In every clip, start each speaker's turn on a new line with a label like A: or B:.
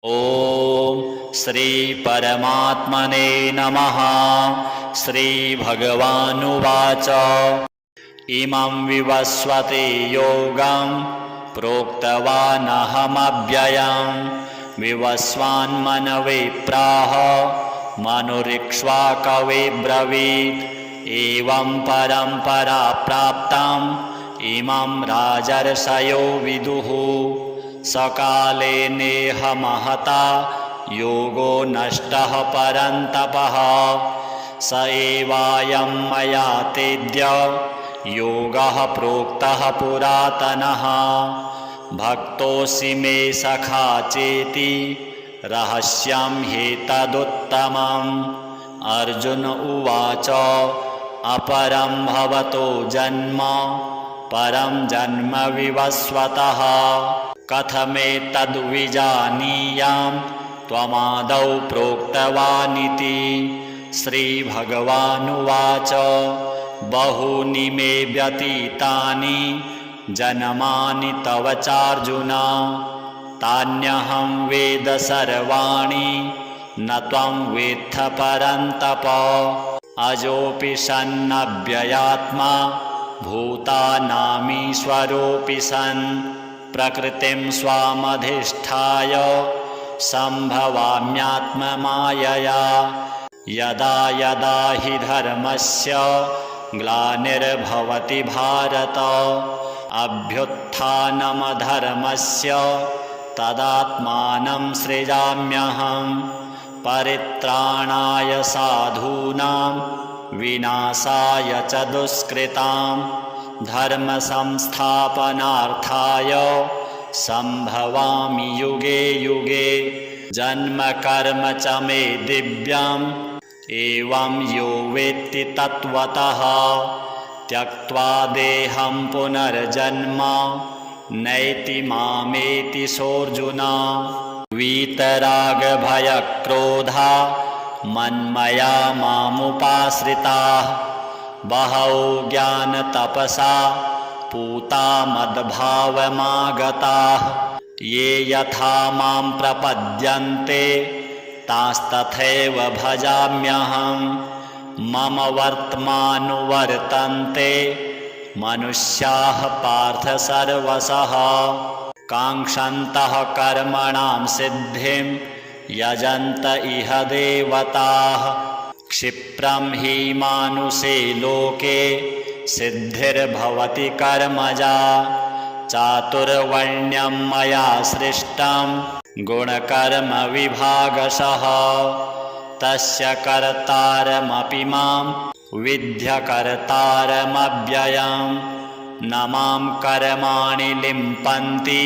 A: ॐ श्री परमात्मने नमः। श्रीभगवानुवाच इमं विवस्वते योगं प्रोक्तवानहमव्ययं विवस्वान्मनवे प्राह मनुरिक्ष्वाकवे ब्रवीत् एवं परम्परा प्राप्तम् इमं राजर्षयो विदुः सकाले नेह महता योगो नष्टः परन्तपः स एवायं मया तेद्य योगः प्रोक्तः पुरातनः भक्तोऽसि मे सखा चेति रहस्यं ह्येतदुत्तमम् अर्जुन उवाच अपरं भवतो जन्म परं जन्म विवस्वतः कथमेतद्विजानीयां त्वमादौ प्रोक्तवानिति। श्रीभगवानुवाच बहूनि मे व्यतीतानि जन्मानि तव चार्जुन तान्यहं वेद सर्वाणि न त्वं वेत्थ परन्तप अजोऽपि सन्नव्ययात्मा भूतानामीश्वरोऽपि सन् प्रकृतिं स्वामधिष्ठाय सम्भवाम्यात्ममायया यदा यदा हि धर्मस्य ग्लानिर्भवति भारत अभ्युत्थानमधर्मस्य तदात्मानं सृजाम्यहं परित्राणाय साधूनां विनाशाय च दुष्कृतां धर्म संस्थापनार्थाय संभवामि युगे युगे जन्म कर्म च मे दिव्यम् एवं यो वेत्ति तत्त्वतः त्यक्त्वा देहं पुनर्जन्म नैति मामेति सोऽर्जुन वीतरागभयक्रोधा मन्मया मामुपाश्रिताः बहवो ज्ञानतपसा पूता मद्भावमागताः ये यथा मां प्रपद्यन्ते तांस्तथैव भजाम्यहं मम वर्त्मानुवर्तन्ते मनुष्याः पार्थ सर्वशः काङ्क्षन्तः कर्मणां सिद्धिं यजन्त इह देवताः क्षिप्रं हि मानुषे लोके सिद्धिर्भवति कर्मजा चातुर्वर्ण्यं मया सृष्टं गुणकर्म विभागशः तस्य कर्तारमपि मां विद्यकर्तारमव्ययं न मां कर्माणि लिम्पन्ति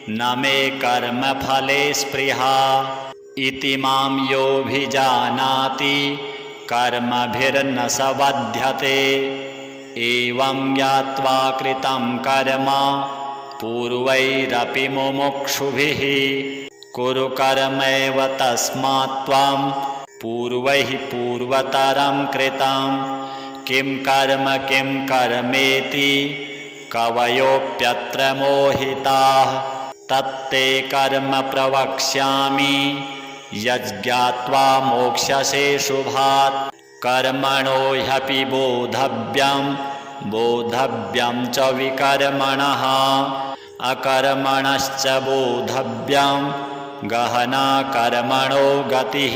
A: न मे कर्मफले स्पृहा इति मां योऽभिजानाति कर्मभिर्न स बध्यते एवं ज्ञात्वा कृतं कर्म पूर्वैरपि मुमुक्षुभिः कुरु कर्मैव तस्मात् त्वं पूर्वैः पूर्वतरं कृतं किं कर्मेति कवयोऽप्यत्र मोहिताः तत्ते कर्म प्रवक्ष्यामि यज्ञात्वा मोक्ष्यसे शुभात् कर्मणो ह्यपि बोधव्यं च विकर्मणः अकर्मणश्च बोधव्यं गहना कर्मणो गतिः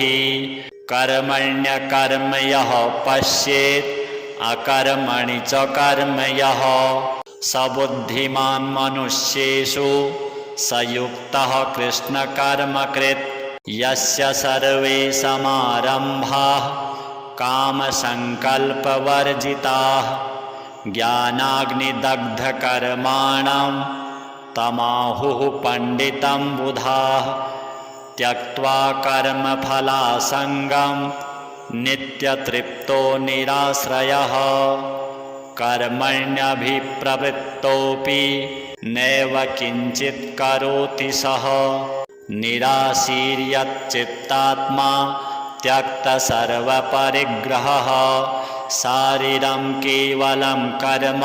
A: कर्मण्यकर्म यः पश्येत् अकर्मणि च कर्म यः स बुद्धिमान् मनुष्येषु स युक्तः कृष्णकर्मकृत् यस्य सर्वे समारम्भाः कामसङ्कल्पवर्जिताः ज्ञानाग्निदग्धकर्माणां तमाहुः पण्डितं बुधाः त्यक्त्वा कर्मफलासङ्गं नित्यतृप्तो निराश्रयः कर्मण्यभिप्रवृत्तोऽपि नैव किञ्चित् करोति सः निराशीर्यच्चित्तात्मा त्यक्तसर्वपरिग्रहः शारीरं केवलं कर्म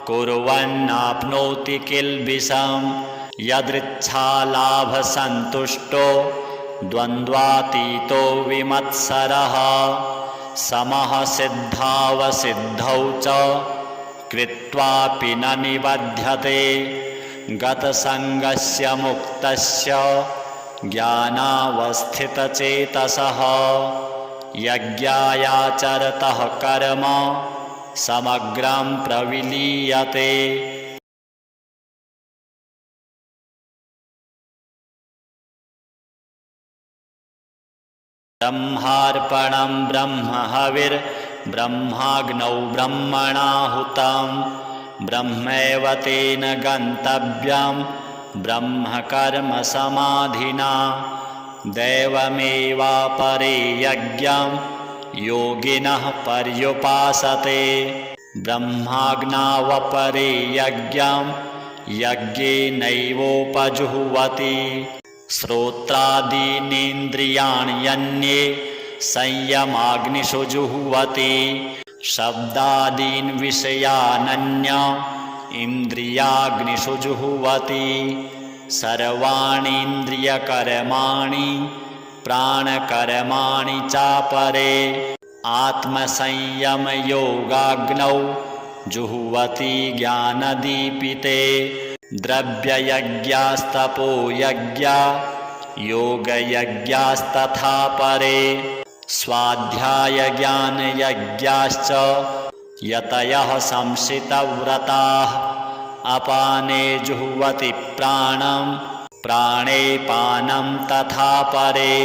A: कुर्वन्नाप्नोति किल्बिषम् यदृच्छालाभसन्तुष्टो द्वन्द्वातीतो विमत्सरः समः सिद्धावसिद्धौ च कृत्वापि न निबध्यते गतसङ्गस्य मुक्तस्य ज्ञानावस्थितचेतसः यज्ञायाचरतः कर्म समग्रं प्रविलीयते। ब्रह्मार्पणं ब्रह्महविर्ब्रह्माग्नौ ब्रह्मणाहुतं ब्रह्मैव तेन गन्तव्यं ब्रह्मकर्म समाधिना दैवमेवापरे यज्ञं योगिनः पर्युपासते ब्रह्माग्नावपरे यज्ञं यज्ञेनैवोपजुह्वति श्रोत्रादीनीन्द्रियाण्यन्ये संयमाग्निषु जुह्वति शब्दादीन् विषयानन्य इन्द्रियाग्निषु जुह्वति सर्वाणीन्द्रियकर्माणि प्राणकर्माणि चापरे आत्मसंयमयोगाग्नौ जुह्वति ज्ञानदीपिते द्रव्ययज्ञास्तपो यज्ञा योगयज्ञास्तथा परे स्वाध्यायज्ञानयज्ञाश्च यतयः संशितव्रताः अपाने जुह्वति प्राणं प्राणे पानं तथा परे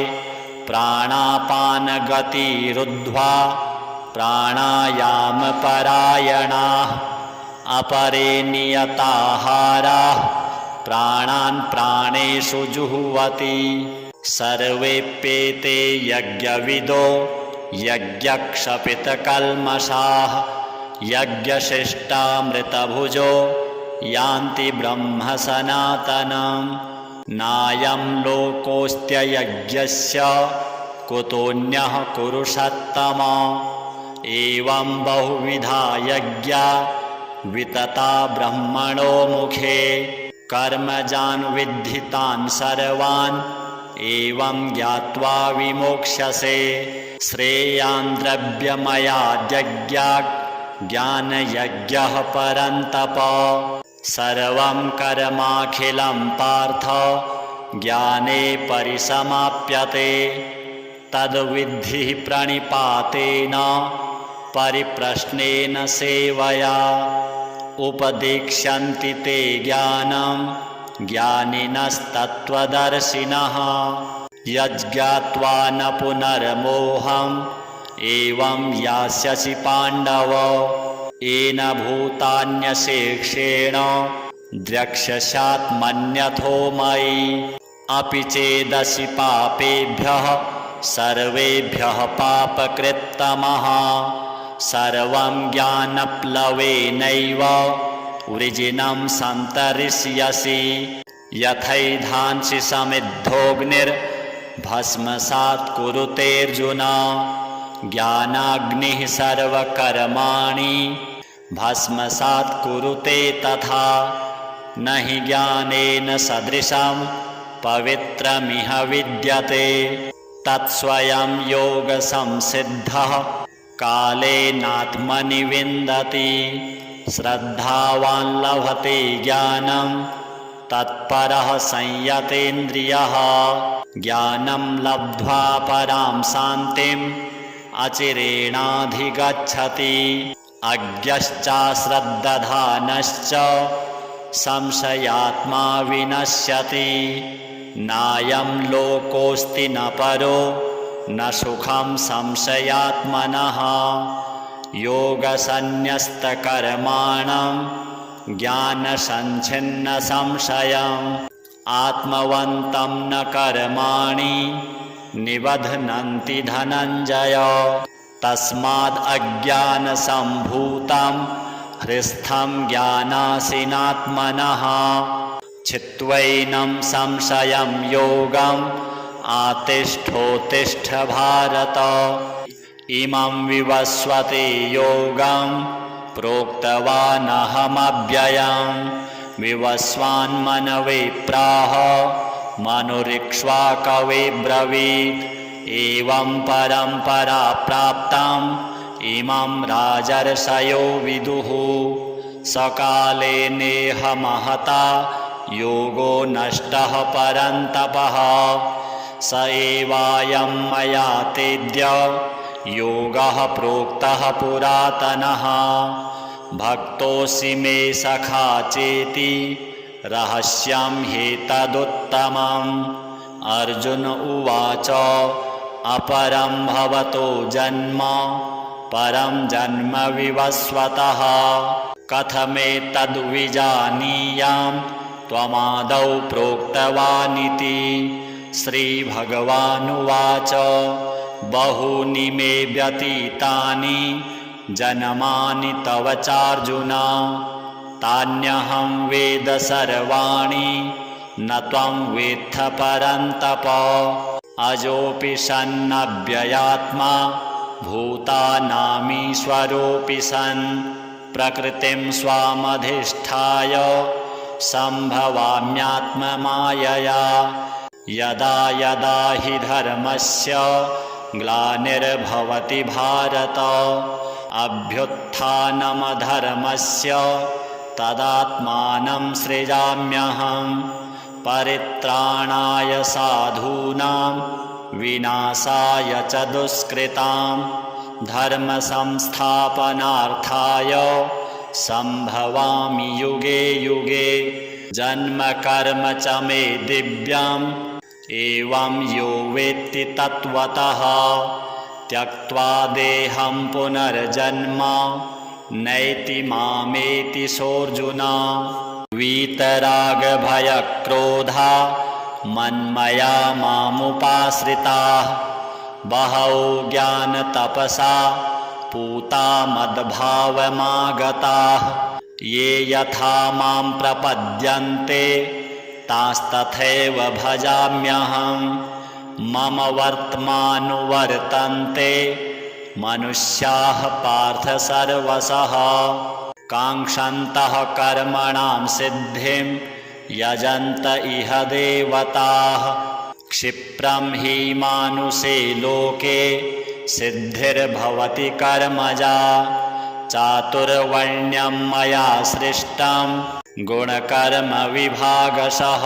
A: प्राणापानगतिरुद्ध्वा प्राणायामपरायणाः अपरे नियताहाराः प्राणान् प्राणेषु जुह्वति सर्वेप्येते यज्ञविदो यज्ञक्षपितकल्मषाः यज्ञशिष्टामृतभुजो यान्ति ब्रह्म सनातनं नायं लोकोऽस्त्ययज्ञस्य कुतोऽन्यः कुरुषत्तम एवं बहुविधा यज्ञा वितता ब्रह्मणो मुखे कर्मजान् विद्धितान् सर्वान् एवं ज्ञात्वा विमोक्ष्यसे श्रेयान् द्रव्यमयाद्यज्ञात् ज्ञानयज्ञः परन्तप सर्वं कर्माखिलं पार्थ ज्ञाने परिसमाप्यते तद्विद्धि प्रणिपातेन परिप्रश्नेन सेवया उपदेक्ष्यन्ति ते ज्ञानं ज्ञानिनस्तत्त्वदर्शिनः यज्ज्ञात्वा न पुनर्मोहम् एवं यास्यसि पाण्डव येन भूतान्यशेषेण द्रक्ष्यस्यात्मन्यथो मयि अपि चेदसि पापेभ्यः सर्वेभ्यः पापकृत्तमः सर्वं ज्ञानप्लवेनैव वृजिनं सन्तरिष्यसि यथैधांसि समिद्धोऽग्निर्भस्मसात् कुरुतेऽर्जुन ज्ञानाग्निः सर्वकर्माणि भस्मसात् कुरुते तथा न हि ज्ञानेन सदृशं पवित्रमिह विद्यते तत्स्वयं योगसंसिद्धः कालेनात्मनि विन्दति श्रद्धावान् लभते ज्ञानं तत्परः संयतेन्द्रियः ज्ञानं लब्ध्वा परां शान्तिम् अचिरेणाधिगच्छति अज्ञश्चाश्रद्दधानश्च संशयात्मा विनश्यति नायं लोकोऽस्ति न परो न सुखं संशयात्मनः योगसन्न्यस्तकर्माणं ज्ञानसञ्छिन्नसंशयम् आत्मवन्तं न कर्माणि निबध्नन्ति धनञ्जय तस्माद् अज्ञानसम्भूतं हृस्थं ज्ञानासीनात्मनः छित्त्वैनं संशयं योगम् आतिष्ठोत्तिष्ठ भारत इमं विवस्वते योगं प्रोक्तवानहमव्ययं विवस्वान्मनवे प्राह मनुरिक्ष्वाकवे ब्रवीत् एवं परम्परा प्राप्तम् इमं राजर्षयो विदुः सकाले नेह महता योगो नष्टः परन्तपः स एवायं मया तेद्य योगः प्रोक्तः पुरातनः भक्तोऽसि मे सखा चेति रहस्यं ह्येतदुत्तमम् अर्जुन उवाच अपरं भवतो जन्म परं जन्म विवस्वतः कथमेतद्विजानीयां त्वमादौ प्रोक्तवानिति श्रीभगवानुवाच बहूनि मे व्यतीतानि जन्मानि तव चार्जुन तान्यहं वेद सर्वाणि न त्वं वेत्थ परन्तप अजोऽपि सन्नव्ययात्मा भूतानामीश्वरोऽपि सन् प्रकृतिं स्वामधिष्ठाय सम्भवाम्यात्ममायया यदा यदा हि धर्मस्य ग्लानिर्भवति भारत अभ्युत्थानमधर्मस्य तदात्मानं सृजाम्यहम् परित्राणाय साधूनां विनाशाय च दुष्कृतां धर्म संस्थापनार्थाय संभवामि युगे युगे जन्म कर्म च मे दिव्यम् एवं यो वेत्ति तत्त्वतः त्यक्त्वा देहं पुनर्जन्म नैति मामेति सोऽर्जुन वीतरागभयक्रोधा मन्मया मामुपाश्रिताः बहवो ज्ञानतपसा पूता मद्भावमागताः ये यथा मां प्रपद्यन्ते तांस्तथैव भजाम्यहम् मम वर्त्मानुवर्तन्ते मनुष्याः पार्थ सर्वशः काङ्क्षन्तः कर्मणां सिद्धिं यजन्त इह देवताः क्षिप्रं हि मानुषे लोके सिद्धिर्भवति कर्मजा चातुर्वर्ण्यं मया सृष्टं गुणकर्म विभागशः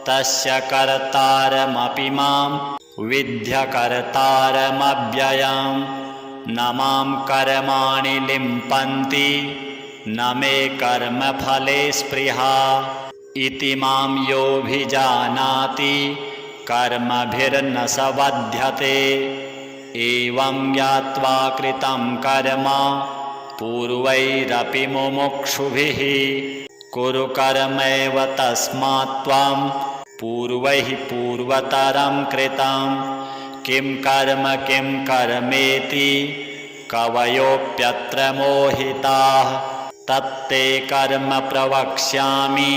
A: तस्य कर्तारमपि मां विद्यकर्तारमव्ययम् न मां कर्माणि लिम्पन्ति न मे कर्मफले स्पृहा इति मां योऽभिजानाति कर्मभिर्न स बध्यते एवं ज्ञात्वा कृतं कर्म पूर्वैरपि मुमुक्षुभिः कुरु कर्मैव तस्मात् त्वं पूर्वैः पूर्वतरं कृतं किं कर्मेति कवयोऽप्यत्र मोहिताः तत्ते कर्म प्रवक्ष्यामि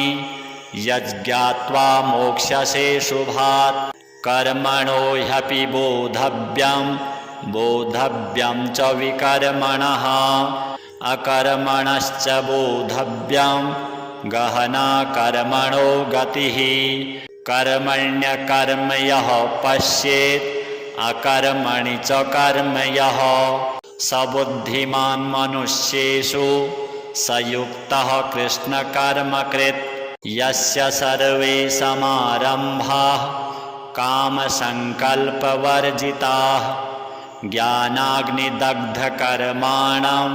A: यज्ज्ञात्वा मोक्ष्यसे शुभात् कर्मणो ह्यपि बोधव्यं च विकर्मणः अकर्मणश्च बोधव्यं गहना कर्मणो गतिः कर्मण्यकर्म यः पश्येत् अकर्मणि च कर्म यः स बुद्धिमान् मनुष्येषु स युक्तः कृष्णकर्मकृत् यस्य सर्वे समारम्भाः कामसङ्कल्पवर्जिताः ज्ञानाग्निदग्धकर्माणं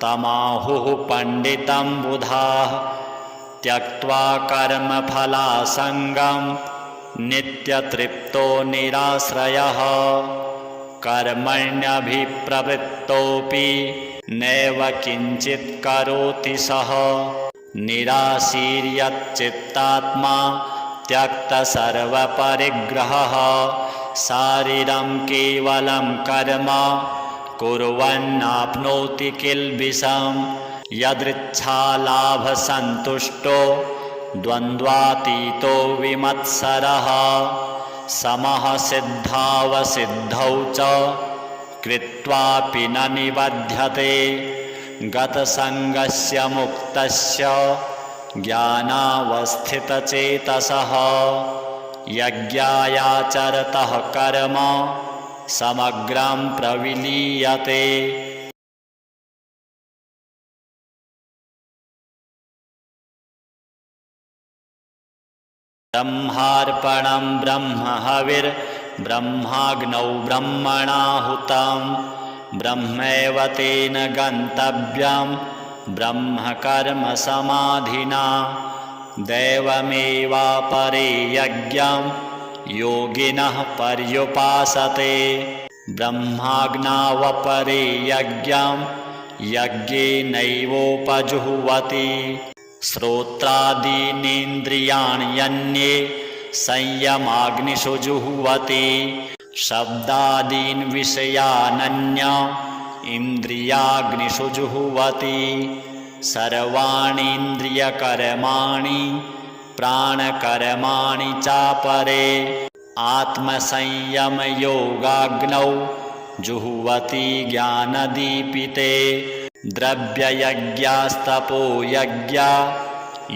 A: तमाहुः पण्डितं बुधाः त्यक्त्वा कर्मफलासङ्गं नित्यतृप्तो निराश्रयः कर्मण्यभिप्रवृत्तोऽपि नैव किञ्चित् करोति सः निराशीर्यच्चित्तात्मा त्यक्तसर्वपरिग्रहः शारीरं केवलं कर्म कुर्वन्नाप्नोति किल्बिषं यदृच्छालाभसन्तुष्टो द्वन्द्वातीतो विमत्सरः समः सिद्धावसिद्धौ च कृत्वापि न निबध्यते गतसङ्गस्य मुक्तस्य ज्ञानावस्थितचेतसः यज्ञायाचरतः कर्म समग्रं प्रविलीयते। ब्रह्मार्पणं ब्रह्महविर्ब्रह्माग्नौ ब्रह्मणाहुतं ब्रह्मैव तेन गन्तव्यं ब्रह्मकर्म समाधिना दैवमेवापरे यज्ञं योगिनः पर्युपासते ब्रह्माग्नावपरे यज्ञं यज्ञेनैवोपजुह्वति श्रोत्रादीनीन्द्रियाण्यन्ये संयमाग्निषु जुह्वति शब्दादीन् विषयानन्य इन्द्रियाग्निषु जुह्वति सर्वाणीन्द्रियकर्माणि प्राणकर्माणि चापरे आत्मसंयमयोगाग्नौ जुह्वति ज्ञानदीपिते द्रव्ययज्ञास्तपो यज्ञा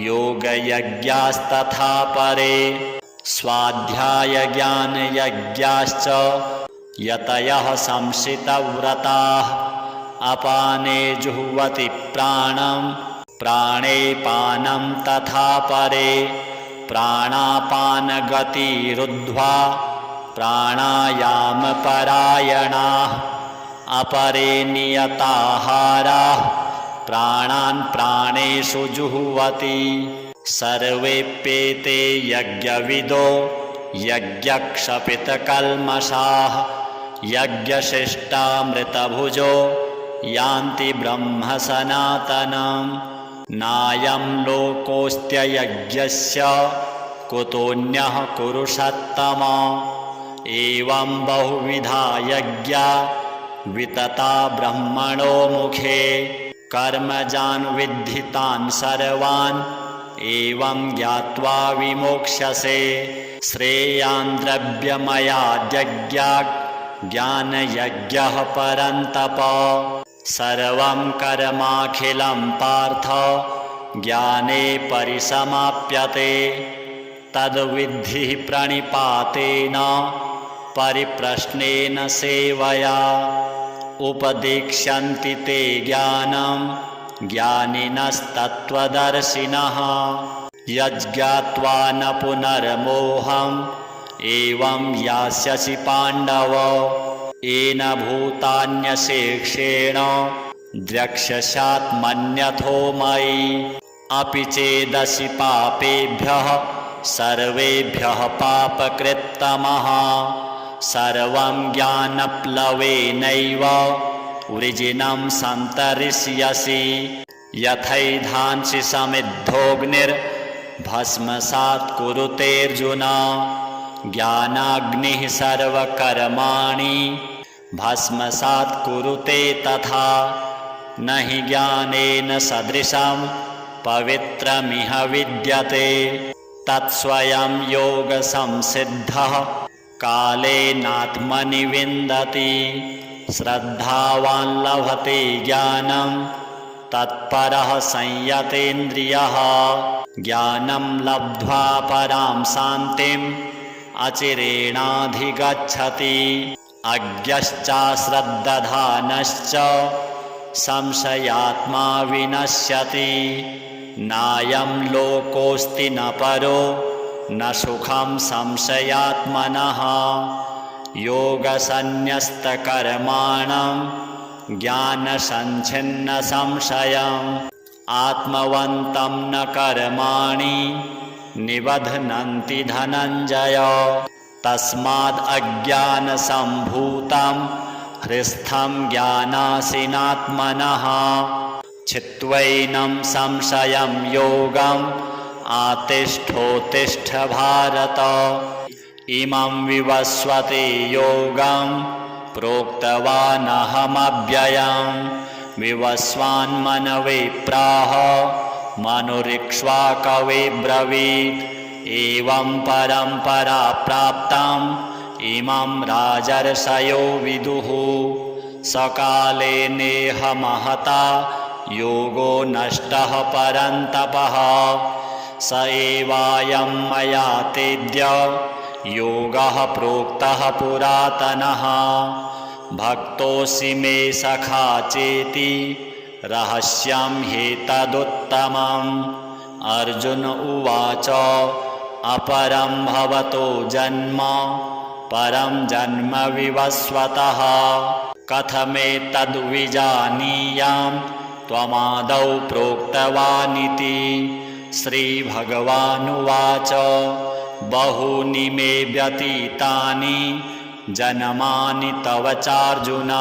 A: योगयज्ञास्तथा परे स्वाध्यायज्ञानयज्ञाश्च यतयः संशितव्रताः अपाने जुह्वति प्राणं प्राणे पानं तथा परे प्राणापानगतिरुद्ध्वा प्राणायामपरायणाः अपरे नियताहाराः प्राणान् प्राणेषु जुह्वति सर्वेप्येते यज्ञविदो यज्ञक्षपितकल्मषाः यज्ञशिष्टामृतभुजो यान्ति ब्रह्म सनातनं नायं लोकोऽस्त्ययज्ञस्य कुतोऽन्यः कुरुषत्तम एवं बहुविधा यज्ञा वितता ब्रह्मणो मुखे कर्मजान् विद्धितान् सर्वान् एवं ज्ञात्वा विमोक्ष्यसे श्रेयान् द्रव्यमयाद्यज्ञात् ज्ञानयज्ञः परन्तप सर्वं कर्माखिलं पार्थ ज्ञाने परिसमाप्यते तद्विद्धि प्रणिपातेन परिप्रश्नेन सेवया उपदेक्ष्यन्ति ते ज्ञानं ज्ञानिनस्तत्त्वदर्शिनः यज्ज्ञात्वा न पुनर्मोहम् एवं यास्यसि पाण्डव येन भूतान्यशेषेण द्रक्ष्यस्यात्मन्यथो मयि अपि चेदसि पापेभ्यः सर्वेभ्यः पापकृत्तमः सर्वं ज्ञानप्लवेनैव वृजिनं सन्तरिष्यसि यथैधांसि समिद्धोऽग्निर्भस्मसात् कुरुतेऽर्जुन ज्ञानाग्निः सर्वकर्माणि भस्मसात् कुरुते तथा न हि ज्ञानेन सदृशं पवित्रमिह विद्यते तत्स्वयं योगसंसिद्धः कालेनात्मनि विन्दति श्रद्धावान् लभते ज्ञानं तत्परः संयतेन्द्रियः ज्ञानं लब्ध्वा परां शान्तिम् अचिरेणाधिगच्छति अज्ञश्चाश्रद्दधानश्च संशयात्मा विनश्यति नायं लोकोऽस्ति न परो न सुखं संशयात्मनः योगसन्न्यस्तकर्माणं ज्ञानसञ्छिन्नसंशयम् आत्मवन्तं न कर्माणि निबध्नन्ति धनञ्जय तस्माद् अज्ञानसम्भूतं हृस्थं ज्ञानासीनात्मनः छित्त्वैनं संशयं योगम् आतिष्ठोत्तिष्ठ भारत इमं विवस्वते योगं प्रोक्तवानहमव्ययं विवस्वान्मनवे प्राह मनुरिक्ष्वाकवे ब्रवीत् एवं परम्परा प्राप्तम् इमं राजर्षयो विदुः सकाले नेह महता योगो नष्टः परन्तपः स एवायं मया तेद्य योगः प्रोक्तः पुरातनः भक्तोऽसि मे सखा चेति रहस्यं ह्येतदुत्तमम् अर्जुन उवाच अपरं भवतो जन्म परं जन्म विवस्वतः कथमेतद्विजानीयां त्वमादौ प्रोक्तवानिति श्रीभगवानुवाच बहूनि मे व्यतीतानि जन्मानि तव चार्जुन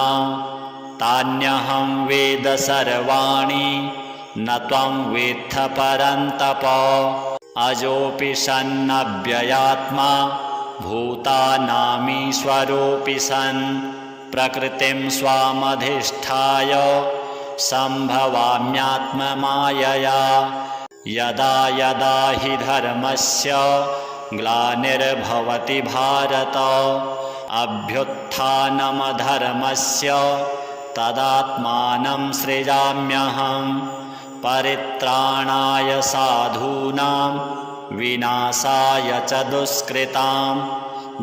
A: तान्यहं वेद सर्वाणि न त्वं वेत्थ परन्तप अजोऽपि सन्नव्ययात्मा भूतानामीश्वरोऽपि सन् प्रकृतिं स्वामधिष्ठाय सम्भवाम्यात्ममायया यदा यदा हि धर्मस्य ग्लानिर्भवति भारत अभ्युत्थानमधर्मस्य तदात्मानं सृजाम्यहम् परित्राणाय साधूनां विनाशाय च दुष्कृतां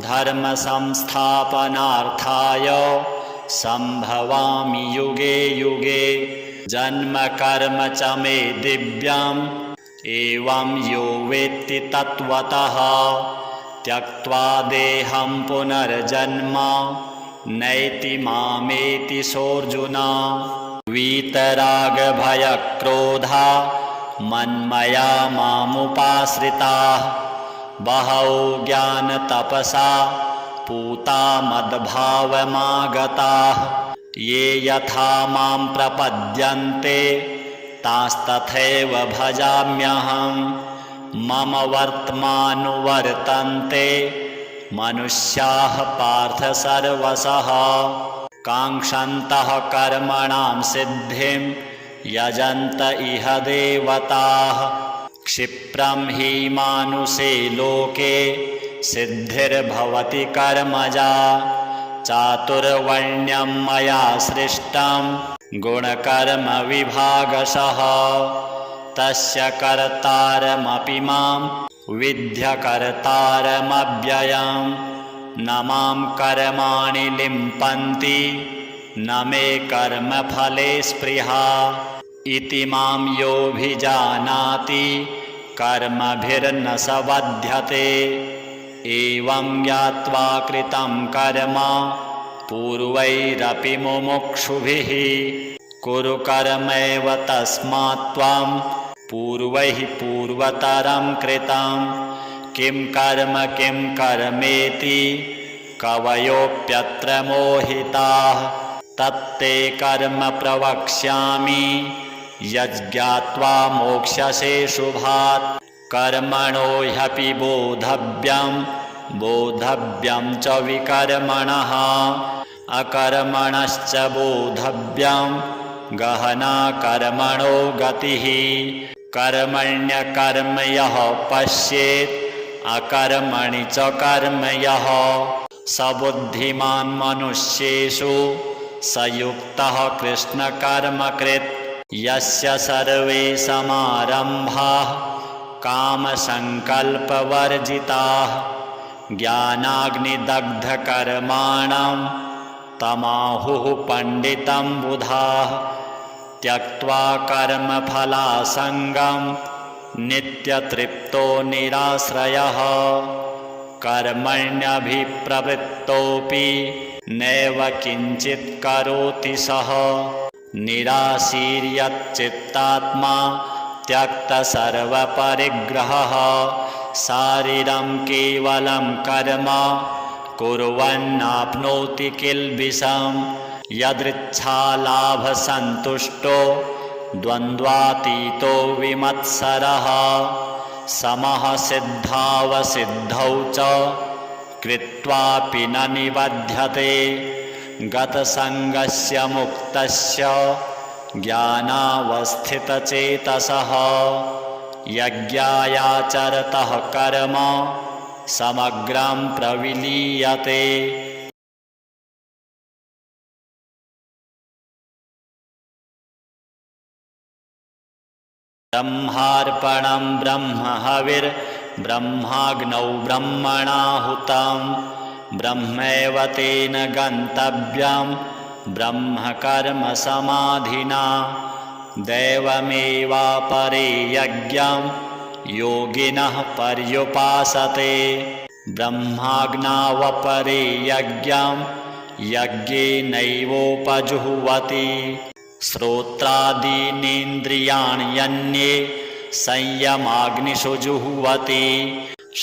A: धर्म संस्थापनार्थाय संभवामि युगे युगे जन्म कर्म च मे दिव्यम् एवं यो वेत्ति तत्त्वतः त्यक्त्वा देहं पुनर्जन्म नैति मामेति सोऽर्जुन वीतरागभयक्रोधा मन्मया मामुपाश्रिताः बहवो ज्ञानतपसा पूता मद्भावमागताः ये यथा मां प्रपद्यन्ते तांस्तथैव भजाम्यहम् मम वर्त्मानुवर्तन्ते मनुष्याः पार्थ सर्वशः काङ्क्षन्तः कर्मणां सिद्धिं यजन्त इह देवताः क्षिप्रं हि मानुषे लोके सिद्धिर्भवति कर्मजा चातुर्वर्ण्यं मया सृष्टं गुणकर्म विभागशः तस्य कर्तारमपि मां विद्यकर्तारमव्ययम् न मां कर्माणि लिम्पन्ति न मे कर्मफले स्पृहा इति मां योऽभिजानाति कर्मभिर्न स बध्यते एवं ज्ञात्वा कृतं कर्म पूर्वैरपि मुमुक्षुभिः कुरु कर्मैव तस्मात् त्वं पूर्वैः पूर्वतरं कृतं किं कर्मेति कवयोऽप्यत्र मोहिताः तत्ते कर्म प्रवक्ष्यामि यज्ञात्वा मोक्ष्यसे शुभात् कर्मणो ह्यपि बोधव्यं च विकर्मणः अकर्मणश्च बोधव्यं गहना कर्मणो गतिः कर्मण्यकर्म यः पश्येत् अकर्मणि च कर्म यः स बुद्धिमान् मनुष्येषु स युक्तः कृष्णकर्मकृत् यस्य सर्वे समारम्भाः कामसङ्कल्पवर्जिताः ज्ञानाग्निदग्धकर्माणं तमाहुः पण्डितं बुधाः त्यक्त्वा कर्मफलासङ्गं नित्यतृप्तो निराश्रयः कर्मण्यभिप्रवृत्तोऽपि नैव किञ्चित् करोति सः निराशीर्यच्चित्तात्मा त्यक्तसर्वपरिग्रहः शारीरं केवलं कर्म कुर्वन्नाप्नोति किल्बिषं यदृच्छालाभसन्तुष्टो द्वन्द्वातीतो विमत्सरः समः सिद्धावसिद्धौ च कृत्वापि न निबध्यते गतसङ्गस्य मुक्तस्य ज्ञानावस्थितचेतसः यज्ञायाचरतः कर्म समग्रं प्रविलीयते। ब्रह्मार्पणं ब्रह्महविर्ब्रह्माग्नौ ब्रह्मणाहुतं ब्रह्मैव तेन गन्तव्यं ब्रह्मकर्म समाधिना दैवमेवापरे यज्ञं योगिनः पर्युपासते ब्रह्माग्नावपरे यज्ञं यज्ञेनैवोपजुह्वति श्रोत्रादीनीन्द्रियाण्यन्ये संयमाग्निषु जुह्वति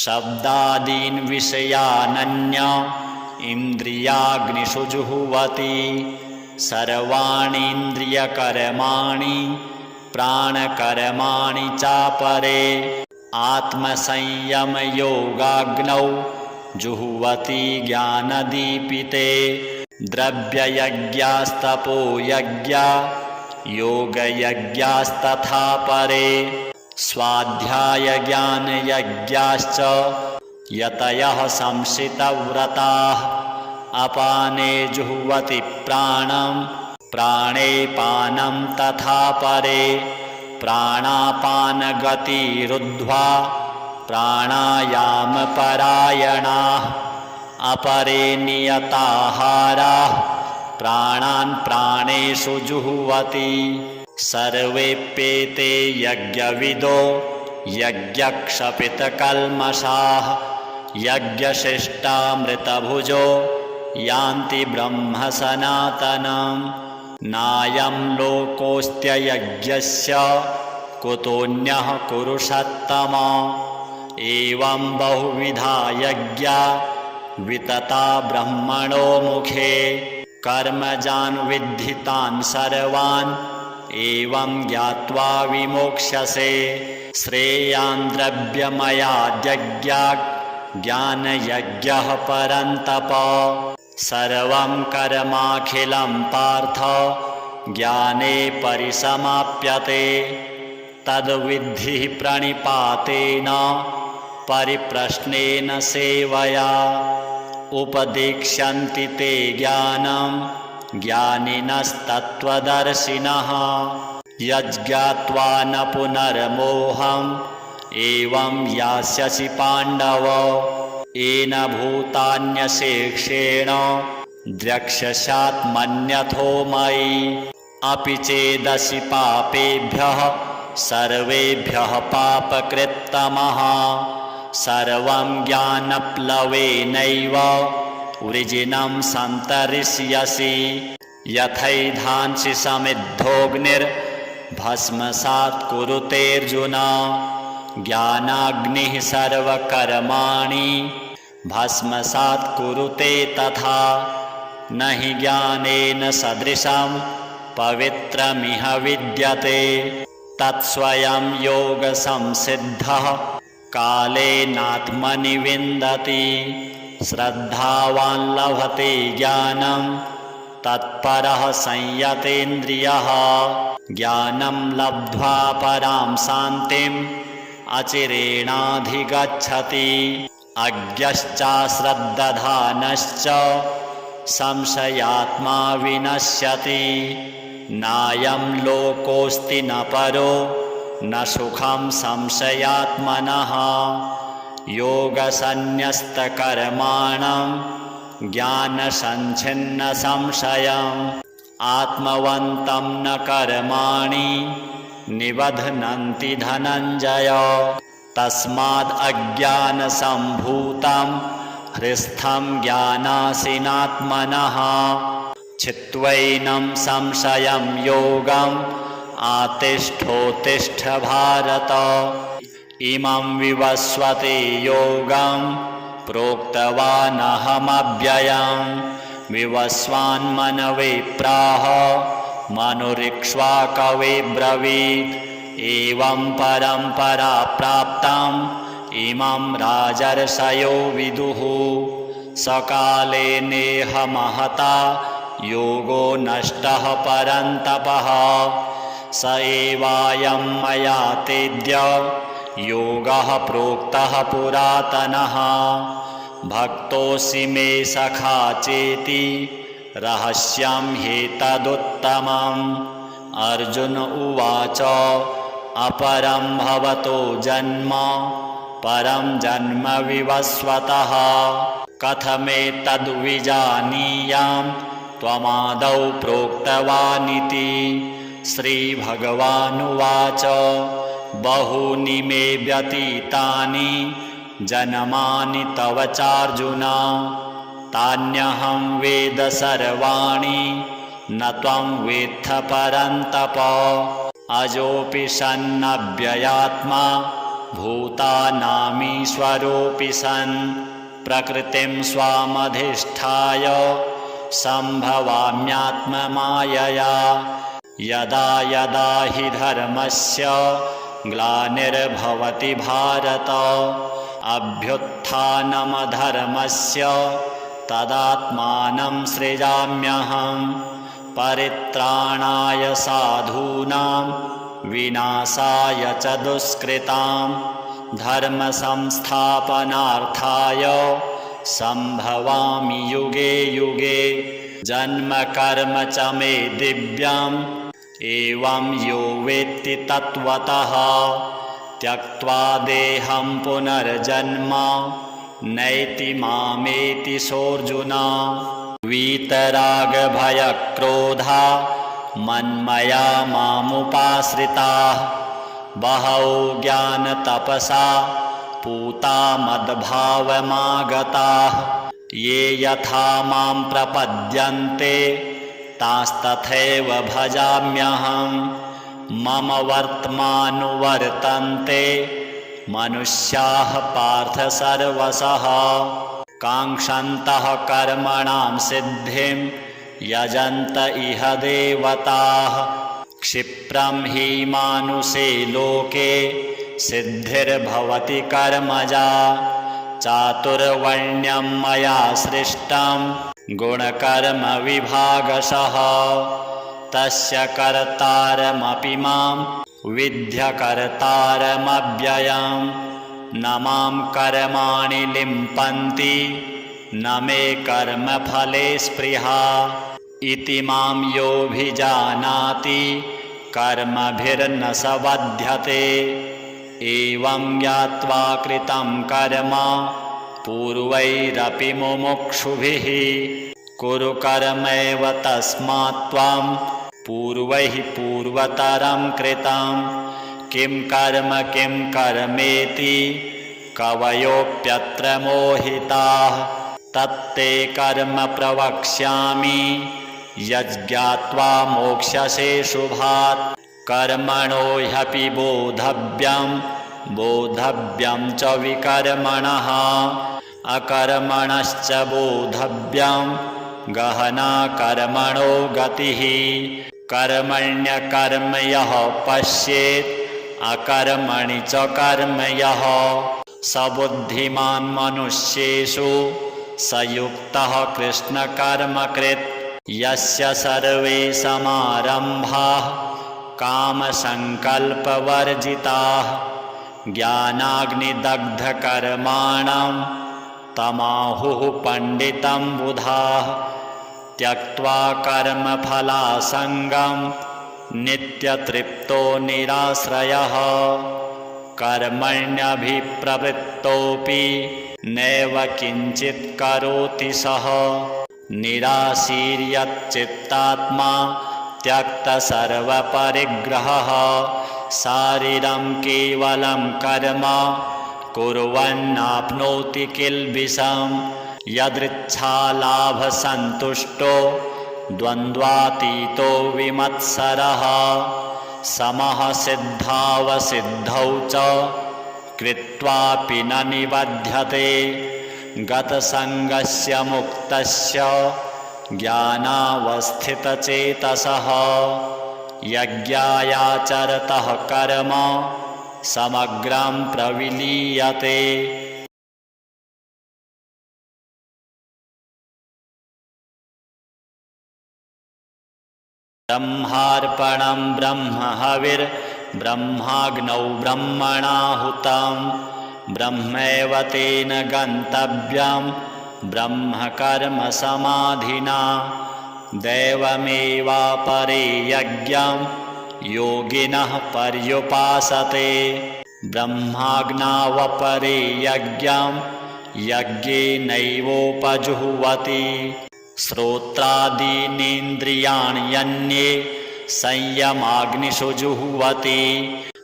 A: शब्दादीन् विषयानन्य इन्द्रियाग्निषु जुह्वति सर्वाणीन्द्रियकर्माणि प्राणकर्माणि चापरे आत्मसंयमयोगाग्नौ जुह्वति ज्ञानदीपिते द्रव्ययज्ञास्तपो यज्ञा योगयज्ञास्तथा परे स्वाध्यायज्ञानयज्ञाश्च यतयः संशितव्रताः अपाने जुह्वति प्राणं प्राणे पानं तथा परे प्राणापानगतिरुद्ध्वा प्राणायामपरायणाः अपरे नियताहाराः प्राणान् प्राणेषु जुह्वति सर्वेप्येते यज्ञविदो यज्ञक्षपितकल्मषाः यज्ञशिष्टामृतभुजो यान्ति ब्रह्म सनातनं नायं लोकोऽस्त्ययज्ञस्य कुतोऽन्यः कुरुषत्तम एवं बहुविधा यज्ञा वितता ब्रह्मणो मुखे कर्मजान् विद्धितान् सर्वान् एवं ज्ञात्वा विमोक्ष्यसे श्रेयान् द्रव्यमयाद्यज्ञात् ज्ञानयज्ञः परन्तप सर्वं कर्माखिलं पार्थ ज्ञाने परिसमाप्यते तद्विद्धि प्रणिपातेन परिप्रश्नेन सेवया उपदेक्ष्यन्ति ते ज्ञानं ज्ञानिनस्तत्त्वदर्शिनः यज्ज्ञात्वा न पुनर्मोहम् एवं यास्यसि पाण्डव येन भूतान्यशेषेण द्रक्ष्यस्यात्मन्यथो मयि अपि चेदसि पापेभ्यः सर्वेभ्यः पापकृत्तमः सर्वं ज्ञानप्लवेनैव वृजिनं सन्तरिष्यसि यथैधांसि समिद्धोऽग्निर्भस्मसात् कुरुतेऽर्जुन ज्ञानाग्निः सर्वकर्माणि भस्मसात् कुरुते तथा न हि ज्ञानेन सदृशं पवित्रमिह विद्यते तत्स्वयं योगसंसिद्धः कालेनात्मनि विन्दति श्रद्धावान् लभते ज्ञानं तत्परः संयतेन्द्रियः ज्ञानं लब्ध्वा परां शान्तिम् अचिरेणाधिगच्छति अज्ञश्चाश्रद्दधानश्च संशयात्मा विनश्यति नायं लोकोऽस्ति न परो न सुखं संशयात्मनः योगसन्न्यस्तकर्माणं ज्ञानसञ्छिन्नसंशयम् आत्मवन्तं न कर्माणि निबध्नन्ति धनञ्जय तस्माद् अज्ञानसम्भूतं हृस्थं ज्ञानासीनात्मनः छित्त्वैनं संशयं योगम् आतिष्ठोत्तिष्ठ भारत इमं विवस्वते योगं प्रोक्तवानहमव्ययम् विवस्वान्मनवे प्राह मनुरिक्ष्वाकवे ब्रवीत् एवं परम्परा प्राप्तम् इमं राजर्षयो विदुः सकाले नेह महता योगो नष्टः परन्तपः स एवायं मया तेद्य योगः प्रोक्तः पुरातनः भक्तोऽसि मे सखा चेति रहस्यं ह्येतदुत्तमम् अर्जुन उवाच अपरं भवतो जन्म परं जन्म विवस्वतः कथमेतद्विजानीयां त्वमादौ प्रोक्तवानिति। श्रीभगवानुवाच बहूनि मे व्यतीतानि जन्मानि तव चार्जुन तान्यहं वेद सर्वाणि न त्वं वेत्थ परन्तप। अजोऽपि सन्नव्ययात्मा भूतानामीश्वरोऽपि सन् प्रकृतिं स्वामधिष्ठाय सम्भवाम्यात्ममायया। यदा यदा हि धर्मस्य ग्लानिर्भवति भारत अभ्युत्थानमधर्मस्य तदात्मानं सृजाम्यहं। परित्राणाय साधूनां विनाशाय च दुष्कृतां धर्म संस्थापनार्थाय संभवामि युगे युगे। जन्म कर्म च मे दिव्यम् एवं यो वेत्ति तत्त्वतः त्यक्त्वा देहं पुनर्जन्म नैति मामेति सोऽर्जुन। वीतरागभयक्रोधा मन्मया मामुपाश्रिताः बहवो ज्ञानतपसा पूता मद्भावमागताः। ये यथा मां प्रपद्यन्ते तांस्तथैव भजाम्यहं। मम वर्त्मानुवर्तन्ते मनुष्याः पार्थ सर्वशः काङ्क्षन्तः कर्मणां सिद्धिं यजन्त इह देवताः। क्षिप्रं हि मानुषे लोके सिद्धिर्भवति कर्मजा चातुर्वर्ण्यं मया सृष्टं गुणकर्म विभागशः। तस्य कर्तारमपि मां विद्यकर्तारमव्ययं। न मां कर्माणि लिम्पन्ति न मे कर्मफले स्पृहा। इति मां योऽभिजानाति कर्मभिर्न स बध्यते। एवं ज्ञात्वा कृतं कर्म पूर्वैरपि मुमुक्षुभिः कुरु कर्मैव तस्मात् त्वं पूर्वैः पूर्वतरं कृतं। किं कर्मेति कवयोऽप्यत्र मोहिताः। तत्ते कर्म प्रवक्ष्यामि यज्ञात्वा मोक्ष्यसे शुभात्। कर्मणो ह्यपि बोधव्यं च विकर्मणः अकर्मणश्च बोधव्यं गहना कर्मणो गतिः। कर्मण्यकर्म यः पश्येत् अकर्मणि च कर्म यः स बुद्धिमान् मनुष्येषु स युक्तः कृष्णकर्मकृत्। यस्य सर्वे समारम्भाः कामसङ्कल्पवर्जिताः ज्ञानाग्निदग्धकर्माणं तमाहुः पण्डितं बुधाः। त्यक्त्वा कर्मफलासङ्गं नित्यतृप्तो निराश्रयः कर्मण्यभिप्रवृत्तोऽपि नैव किञ्चित् करोति सः। निराशीर्यच्चित्तात्मा त्यक्तसर्वपरिग्रहः शारीरं केवलं कर्म कुर्वन्नाप्नोति किल्बिषं। यदृच्छालाभसन्तुष्टो द्वन्द्वातीतो विमत्सरः समः सिद्धावसिद्धौ च कृत्वापि न निबध्यते। गतसङ्गस्य मुक्तस्य ज्ञानावस्थितचेतसः यज्ञायाचरतः कर्म समग्रं प्रविलीयते। ब्रह्मार्पणं ब्रह्महविर्ब्रह्माग्नौ ब्रह्मणाहुतं ब्रह्मैव तेन गन्तव्यं ब्रह्मकर्म समाधिना। दैवमेवापरे यज्ञं योगिनः पर्युपासते। ब्रह्माज्ञावपरे यज्ञं यज्ञेनैवोपजुह्वति। श्रोत्रादीनीन्द्रियाण्यन्ये संयमाग्निषु जुह्वति।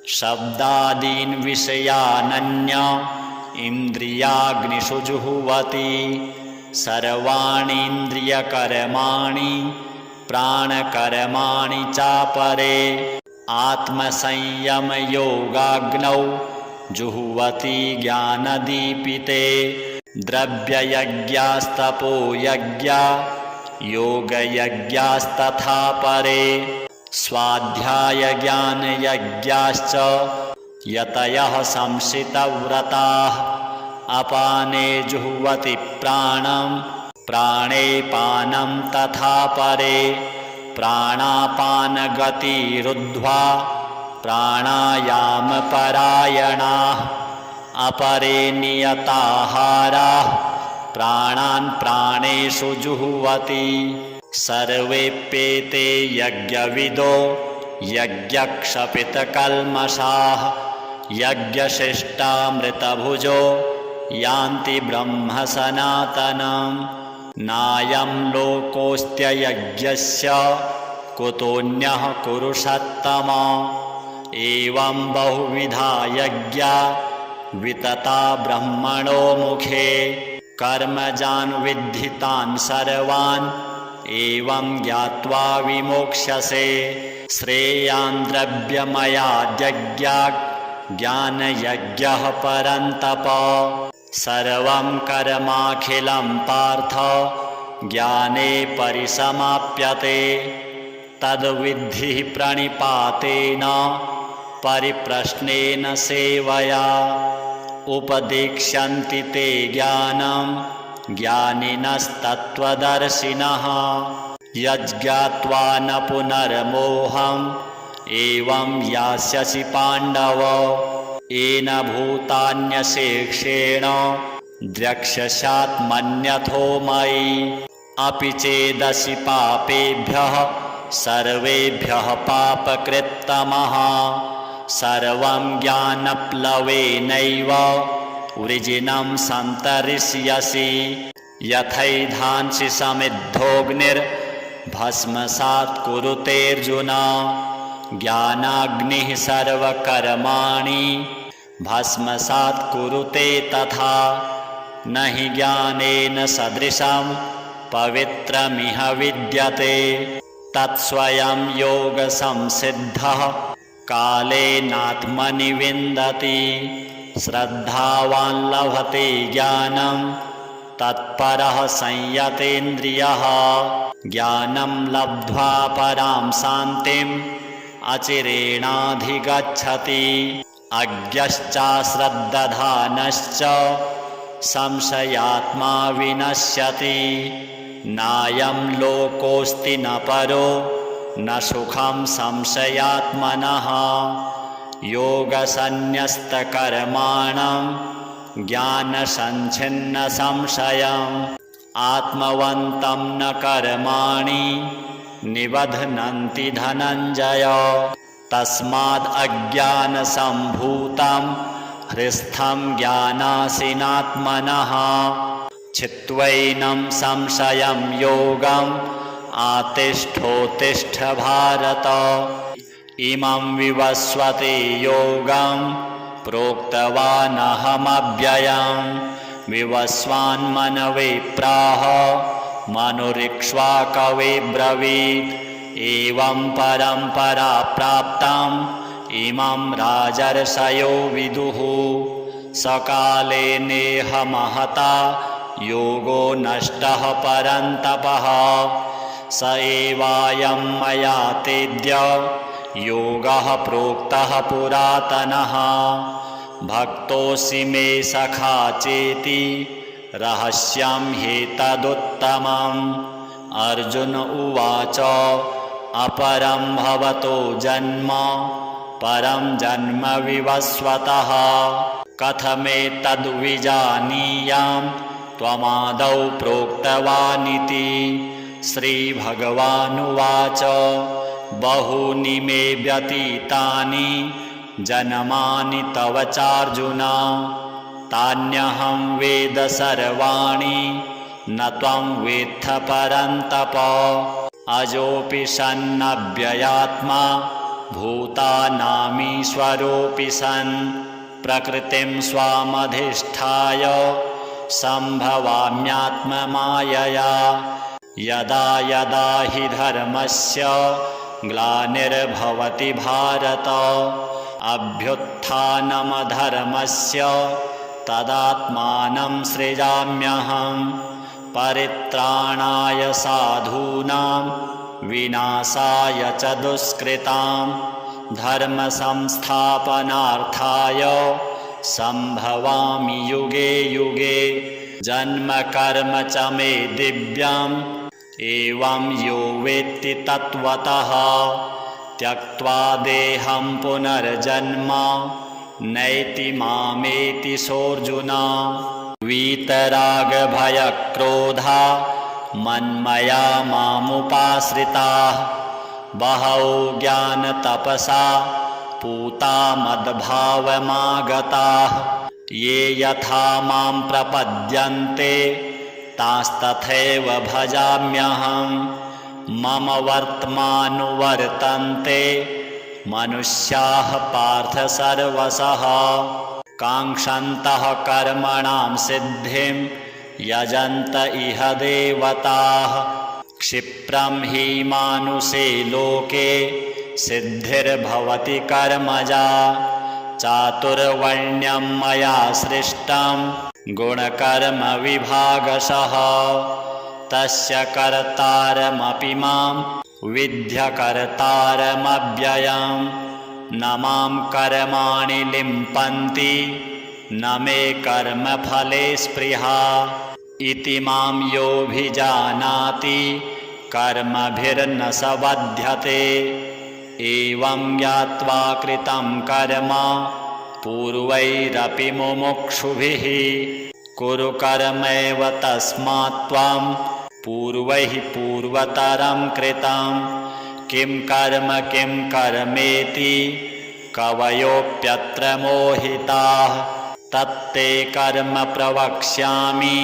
A: शब्दादीन् विषयानन्य इन्द्रियाग्निषु जुह्वति। सर्वाणीन्द्रियकर्माणि प्राणकर्माणि चापरे आत्मसंयमयोगाग्नौ जुह्वति ज्ञानदीपिते। द्रव्ययज्ञास्तपोयज्ञा योगयज्ञास्तथा परे। स्वाध्यायज्ञानयज्ञाश्च यतयः संशितव्रताः अपाने जुह्वति प्राणं प्राणे पानं तथा परे। प्राणापानगतिरुद्ध्वा प्राणायामपरायणाः अपरे नियताहाराः प्राणान् प्राणेषु जुह्वति। सर्वेप्येते यज्ञविदो यज्ञक्षपितकल्मषाः यज्ञशिष्टामृतभुजो यान्ति ब्रह्म सनातनम्। नायं लोकोऽस्त्ययज्ञस्य कुतोऽन्यः कुरुषत्तम। एवं बहुविधा यज्ञा वितता ब्रह्मणो मुखे। कर्मजान् विद्धितान् सर्वान् एवं ज्ञात्वा विमोक्ष्यसे। श्रेयान् द्रव्यमयाद्यज्ञात् ज्ञानयज्ञः परन्तप। सर्वं कर्माखिलं पार्थ ज्ञाने परिसमाप्यते। तद्विद्धि प्रणिपातेन परिप्रश्नेन सेवया। उपदेक्ष्यन्ति ते ज्ञानं ज्ञानिनस्तत्त्वदर्शिनः। यज्ज्ञात्वा न पुनर्मोहम् एवं यास्यसि पाण्डव। येन भूतान्यशेषेण द्रक्ष्यस्यात्मन्यथो मयि। अपि चेदसि पापेभ्यः सर्वेभ्यः पापकृत्तमः। सर्वं ज्ञानप्लवेनैव वृजिनं सन्तरिष्यसि। यथैधांसि समिद्धोऽग्निर्भस्मसात् कुरुतेऽर्जुन। ज्ञानाग्निः सर्वकर्माणि भस्मसात् कुरुते तथा। न हि ज्ञानेन सदृशं पवित्रमिह विद्यते। तत्स्वयं योगसंसिद्धः कालेनात्मनि विन्दति। श्रद्धावान् लभते ज्ञानं तत्परः संयतेन्द्रियः। ज्ञानं लब्ध्वा परां शान्तिम् अचिरेणाधिगच्छति। अज्ञश्चाश्रद्दधानश्च संशयात्मा विनश्यति। नायं लोकोऽस्ति न परो न सुखं संशयात्मनः। योगसन्न्यस्तकर्माणं ज्ञानसञ्छिन्नसंशयम् आत्मवन्तं न कर्माणि निबध्नन्ति धनञ्जय। तस्माद् अज्ञानसम्भूतं हृस्थं ज्ञानासीनात्मनः। छित्त्वैनं संशयं योगम् आतिष्ठोत्तिष्ठ भारत। इमं विवस्वते योगं प्रोक्तवानहमव्ययम्। विवस्वान्मनवे प्राह मनुरिक्ष्वाकवे ब्रवीत्। एवं परम्परा प्राप्तम् इमं राजर्षयो विदुः। सकाले नेह महता योगो नष्टः परन्तपः। स एवायं मया तेद्य योगः प्रोक्तः पुरातनः। भक्तोऽसि मे सखा चेति रहस्यं ह्येतदुत्तमम्। अर्जुन उवाच अपरं भवतो जन्म परं जन्म विवस्वतः। कथमेतद्विजानीयाम् त्वमादौ प्रोक्तवानिति। श्रीभगवानुवाच बहूनि मे व्यतीतानि जन्मानि तव चार्जुन तान्यहं वेद सर्वाणि न त्वं वेत्थ परन्तप अजोऽपि सन्नव्ययात्मा भूतानामीश्वरोऽपि सन् प्रकृतिं स्वामधिष्ठाय सम्भवाम्यात्ममायया यदा यदा हि धर्मस्य ग्लानिर्भवति भारत अभ्युत्थानमधर्मस्य तदात्मानं सृजाम्यहम् परित्राणाय साधूनां विनाशाय च दुष्कृतां धर्मसंस्थापनार्थाय सम्भवामि युगे युगे जन्म कर्म च मे दिव्यम् एवं यो वेत्ति तत्त्वतः त्यक्त्वा देहं पुनर्जन्म नैति मामेति सोऽर्जुन वीतरागभयक्रोधा मन्मया मामुपाश्रिताः बहवो ज्ञानतपसा पूता मद्भावमागताः ये यथा मां प्रपद्यन्ते तांस्तथैव भजाम्यहम् मम वर्त्मानुवर्तन्ते मनुष्याः पार्थ सर्वशः काङ्क्षन्तः कर्मणां सिद्धिं यजन्त इह देवताः क्षिप्रं हि मानुषे लोके सिद्धिर्भवति कर्मजा चातुर्वर्ण्यं मया सृष्टं गुणकर्म विभागशः तस्य कर्तारमपि मां विद्यकर्तारमव्ययम् न मां कर्माणि लिम्पन्ति न मे कर्मफले स्पृहा इति मां योऽभिजानाति कर्मभिर्न स बध्यते एवं ज्ञात्वा कृतं कर्म पूर्वैरपि मुमुक्षुभिः कुरु कर्मैव तस्मात् त्वं पूर्वैः पूर्वतरं कृतं किं कर्मेति कवयोऽप्यत्र मोहिताः तत्ते कर्म प्रवक्ष्यामि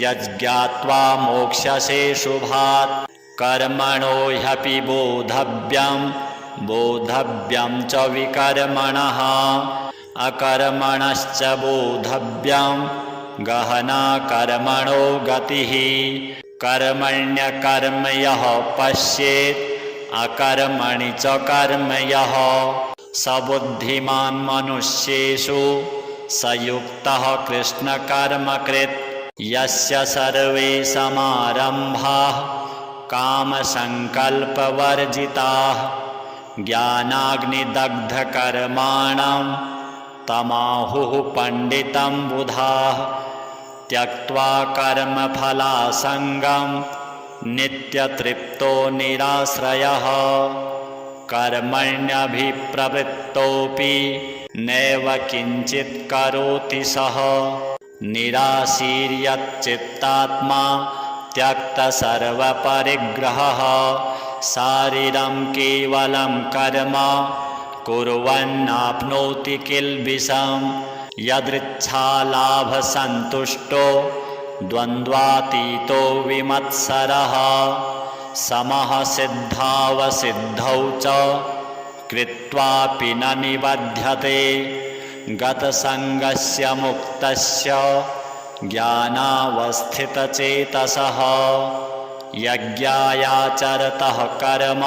A: यज्ज्ञात्वा मोक्ष्यसे शुभात् कर्मणो ह्यपि बोधव्यं च विकर्मणः अकर्मणश्च बोधव्यं गहना कर्मणो गतिः कर्मण्यकर्म यः पश्येत् अकर्मणि च कर्म यः स बुद्धिमान् मनुष्येषु स युक्तः कृष्णकर्मकृत् यस्य सर्वे समारम्भाः कामसङ्कल्पवर्जिताः ज्ञानाग्निदग्धकर्माणं तमाहुः पण्डितं बुधाः त्यक्त्वा कर्मफलासङ्गं नित्यतृप्तो निराश्रयः कर्मण्यभिप्रवृत्तोऽपि नैव किञ्चित् करोति सः निराशीर्यच्चित्तात्मा त्यक्तसर्वपरिग्रहः शारीरं केवलं कर्म कुर्वन्नाप्नोति किल्बिषं यदृच्छालाभसन्तुष्टो द्वन्द्वातीतो विमत्सरः समः सिद्धावसिद्धौ च कृत्वापि न निबध्यते गतसङ्गस्य मुक्तस्य ज्ञानावस्थितचेतसः यज्ञायाचरतः कर्म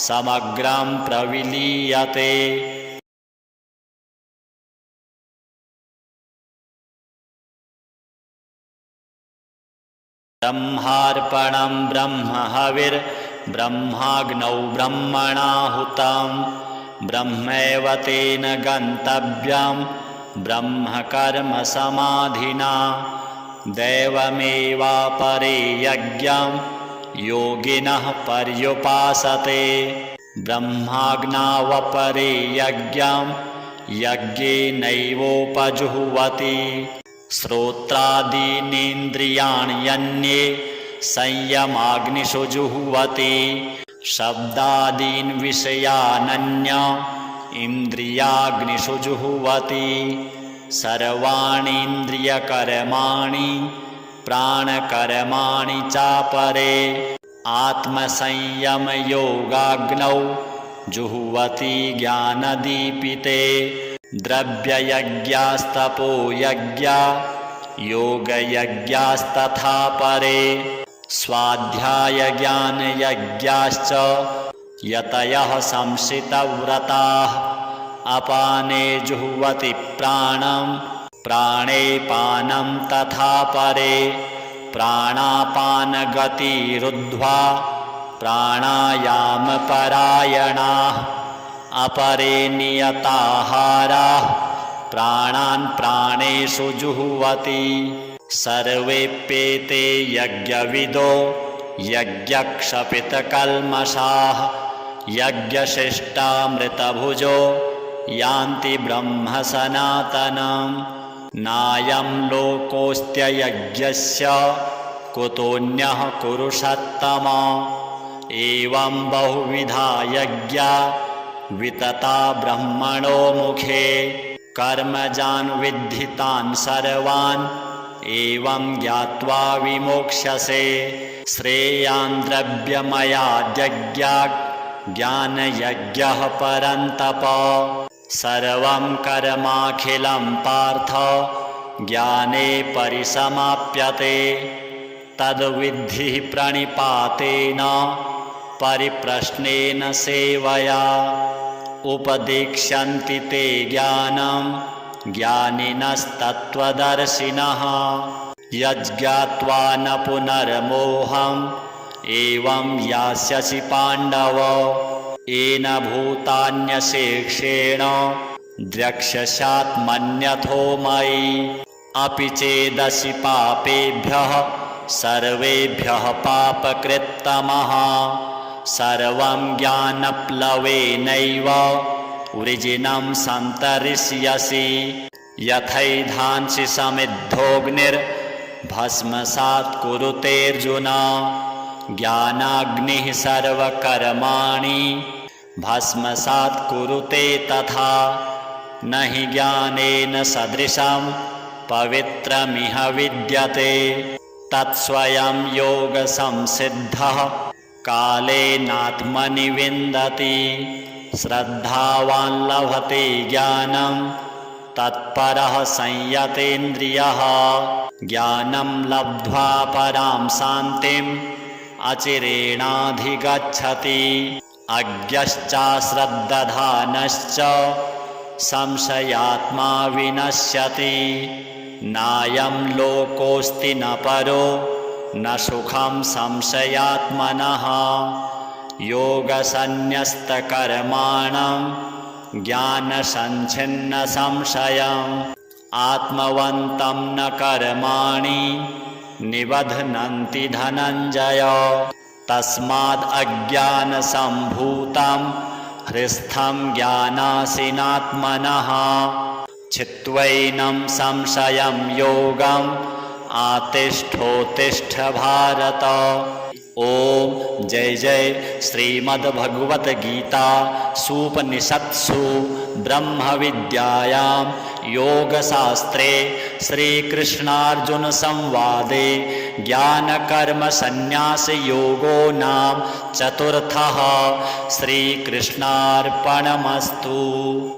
A: समग्रं प्रविलीयते ब्रह्मार्पणं ब्रह्महविर्ब्रह्माग्नौ ब्रह्मणाहुतं ब्रह्मैव तेन गन्तव्यं ब्रह्मकर्म समाधिना दैवमेवापरे यज्ञं योगिनः पर्युपासते ब्रह्माग्नावपरे यज्ञं यज्ञेनैवोपजुह्वति श्रोत्रादीनीन्द्रियाण्यन्ये संयमाग्निषु जुह्वति शब्दादीन् विषयानन्य इन्द्रियाग्निषु जुह्वति सर्वाणीन्द्रियकर्माणि प्राणकर्माणि चापरे आत्मसंयमयोगाग्नौ जुह्वति ज्ञानदीपिते द्रव्ययज्ञास्तपोयज्ञा योगयज्ञास्तथा परे स्वाध्यायज्ञानयज्ञाश्च यतयः संशितव्रताः अपाने जुह्वति प्राणं प्राणे पानं तथा परे प्राणापानगतिरुद्ध्वा प्राणायामपरायणाः अपरे नियताहाराः प्राणान् प्राणेषु जुह्वति सर्वेप्येते यज्ञविदो यज्ञक्षपितकल्मषाः यज्ञशिष्टामृतभुजो यान्ति ब्रह्म सनातनं नायं लोकोऽस्त्ययज्ञस्य कुतोऽन्यः कुरुषत्तम एवं बहुविधा यज्ञा वितता ब्रह्मणो मुखे कर्मजान् विद्धितान् सर्वान् एवं ज्ञात्वा विमोक्ष्यसे श्रेयान् द्रव्यमयाद्यज्ञात् ज्ञानयज्ञः परन्तप सर्वं कर्माखिलं पार्थ ज्ञाने परिसमाप्यते तद्विद्धि प्रणिपातेन परिप्रश्नेन सेवया उपदेक्ष्यन्ति ते ज्ञानं ज्ञानिनस्तत्त्वदर्शिनः यज्ज्ञात्वा न पुनर्मोहम् एवं यास्यसि पाण्डव येन भूतान्यशेषेण द्रक्ष्यस्यात्मन्यथो मयि अपि चेदसि पापेभ्यः सर्वेभ्यः पापकृत्तमः सर्वं ज्ञानप्लवेनैव वृजिनं सन्तरिष्यसि यथैधांसि समिद्धोऽग्निर्भस्मसात् कुरुतेऽर्जुन ज्ञानाग्निः सर्वकर्माणि भस्मसात् कुरुते तथा न हि ज्ञानेन सदृशं पवित्रमिह विद्यते तत्स्वयं योगसंसिद्धः कालेनात्मनि विन्दति श्रद्धावान् लभते ज्ञानं तत्परः संयतेन्द्रियः ज्ञानं लब्ध्वा परां शान्तिम् अचिरेणाधिगच्छति अज्ञश्चाश्रद्दधानश्च संशयात्मा विनश्यति नायं लोकोऽस्ति न परो न सुखं संशयात्मनः योगसन्न्यस्तकर्माणं ज्ञानसञ्छिन्नसंशयम् आत्मवन्तं न कर्माणि निबध्नन्ति धनञ्जय तस्माद् अज्ञानसम्भूतं हृस्थं ज्ञानासीनात्मनः छित्त्वैनं संशयं योगम् आतिष्ठोत्तिष्ठ भारत। ओम जय जय श्रीमद्भगवत गीता सूपनिषत्सु ब्रह्म विद्यायां योगशास्त्रे श्रीकृष्णार्जुन संवादे ज्ञान कर्म संन्यास योगो नाम चतुर्थः। श्रीकृष्णार्पणमस्तु।